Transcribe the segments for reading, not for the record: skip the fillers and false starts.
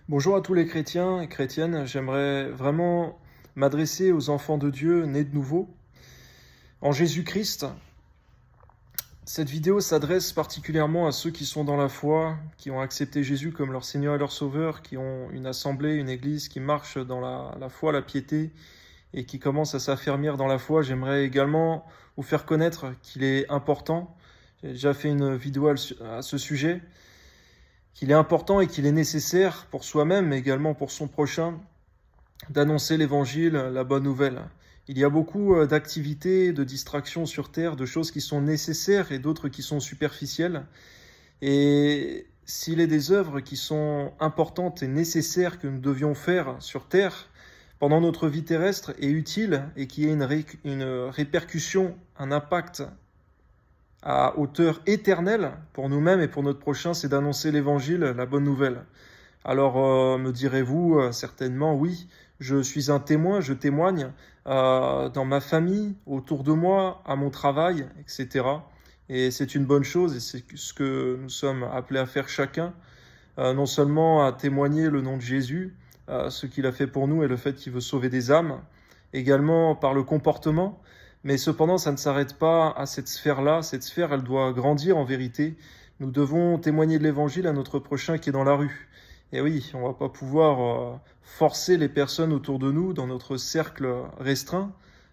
Bonjour à tous les chrétiens et chrétiennes. J'aimerais vraiment m'adresser aux enfants de Dieu nés de nouveau en Jésus-Christ. Cette vidéo s'adresse particulièrement à ceux qui sont dans la foi, qui ont accepté Jésus comme leur Seigneur et leur Sauveur, qui ont une assemblée, une église, qui marche dans la foi, la piété et qui commencent à s'affermir dans la foi. J'aimerais également vous faire connaître qu'il est important, j'ai déjà fait une vidéo à ce sujet, qu'il est important et qu'il est nécessaire pour soi-même, mais également pour son prochain, d'annoncer l'évangile, la bonne nouvelle. Il y a beaucoup d'activités, de distractions sur Terre, de choses qui sont nécessaires et d'autres qui sont superficielles. Et s'il est des œuvres qui sont importantes et nécessaires que nous devions faire sur Terre, pendant notre vie terrestre, est utile et qui ait une répercussion, un impact à hauteur éternelle pour nous-mêmes et pour notre prochain, c'est d'annoncer l'évangile, la bonne nouvelle. Alors me direz-vous certainement, oui, je suis un témoin, je témoigne dans ma famille, autour de moi, à mon travail, etc. Et c'est une bonne chose et c'est ce que nous sommes appelés à faire chacun, non seulement à témoigner le nom de Jésus, ce qu'il a fait pour nous et le fait qu'il veut sauver des âmes, également par le comportement, mais cependant ça ne s'arrête pas à cette sphère-là. Cette sphère, elle doit grandir en vérité. Nous devons témoigner de l'évangile à notre prochain qui est dans la rue. Et oui, on ne va pas pouvoir forcer les personnes autour de nous, dans notre cercle restreint,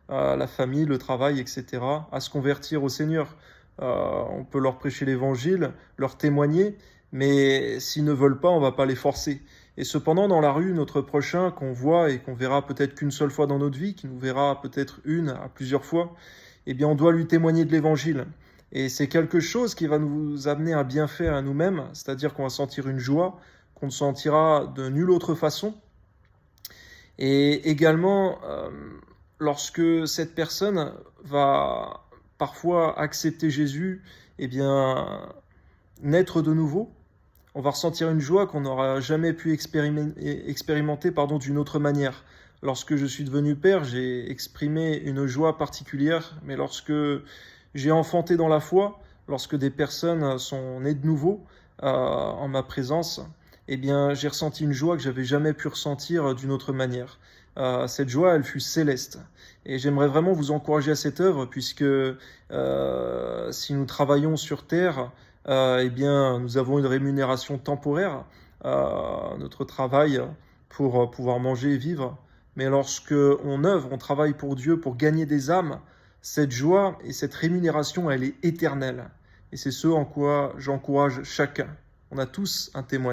la famille, le travail, etc., à se convertir au Seigneur. On peut leur prêcher l'évangile, leur témoigner, mais s'ils ne veulent pas, on ne va pas les forcer. Et cependant, dans la rue, notre prochain qu'on voit et qu'on verra peut-être qu'une seule fois dans notre vie, qui nous verra peut-être une à plusieurs fois, eh bien, on doit lui témoigner de l'évangile. Et c'est quelque chose qui va nous amener un bienfait à nous-mêmes, c'est-à-dire qu'on va sentir une joie qu'on ne sentira de nulle autre façon. Et également, lorsque cette personne va parfois accepter Jésus, eh bien, naître de nouveau, on va ressentir une joie qu'on n'aura jamais pu expérimenter d'une autre manière. Lorsque je suis devenu père, j'ai exprimé une joie particulière, mais lorsque j'ai enfanté dans la foi, lorsque des personnes sont nées de nouveau en ma présence, eh bien, j'ai ressenti une joie que j'avais jamais pu ressentir d'une autre manière. Cette joie, elle fut céleste. Et j'aimerais vraiment vous encourager à cette œuvre, puisque si nous travaillons sur terre, eh bien, nous avons une rémunération temporaire, notre travail pour pouvoir manger et vivre. Mais lorsque on œuvre, on travaille pour Dieu, pour gagner des âmes, cette joie et cette rémunération, elle est éternelle. Et c'est ce en quoi j'encourage chacun. On a tous un témoignage.